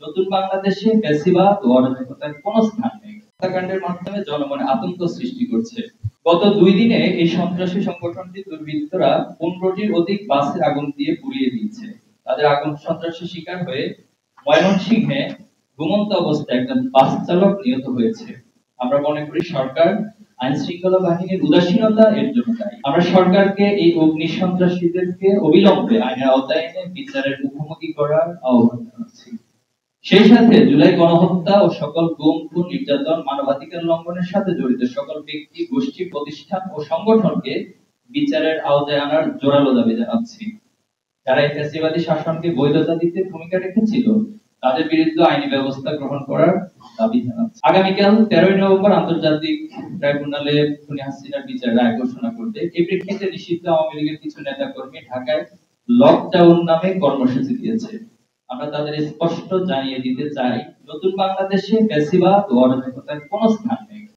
নতুন বাংলাদেশে ফ্যাসিবাদ ও অরাজকতার কোনো স্থান নেই। হত্যাকাণ্ডের মাধ্যমে জনমনে আতঙ্ক সৃষ্টি করছে। গত 2 দিনে এই সন্ত্রাসী সংগঠনটি দুর্বৃত্তরা 15টির অধিক বাসের আগুন দিয়ে পুড়িয়ে দিয়েছে। তাদের আগুন সন্ত্রাসের শিকার হয়ে ময়মনসিংহে ঘুমন্ত অবস্থায় একজন বাস চালক নিহত হয়েছে। আমরা মনে করি সরকার আইন শৃঙ্খলা বাহিনীর উদাসীনতা এর জন্য দায়ী। আমরা সরকারকে এই অগ্নি সন্ত্রাসীদেরকে অবিলম্বে আইনের আওতায় এনে বিচারের মুখোমুখি করার আহ্বান জানাচ্ছি। সেই সাথে জুলাই গণহত্যা ও সকল গুম খুন নির্যাতন মানবাধিকার লঙ্ঘনের সাথে জড়িত সকল ব্যক্তি গোষ্ঠী প্রতিষ্ঠান ও সংগঠনকে বিচারের আওতায় আনার জোরালো দাবি জানাচ্ছি। যারা এই ফ্যাসিবাদী শাসনকে বৈধতা দিতে ভূমিকা রেখেছিল তাদের বিরুদ্ধে আইনি ব্যবস্থা গ্রহণ করার দাবি জানাচ্ছি। আগামীকাল 13ই নভেম্বর আন্তর্জাতিক ট্রাইব্যুনালে খুনি হাসিনার বিচার রায় ঘোষণা করবে। এই প্রেক্ষিতে নিষিদ্ধ আওয়ামী লীগের কিছু নেতাকর্মী ঢাকায় লকডাউন নামে কর্মসূচি দিয়েছে। আমরা তাদের স্পষ্ট জানিয়ে দিতে চাই, নতুন বাংলাদেশে ফ্যাসিবাদ ও অরাজকতার কোনো স্থান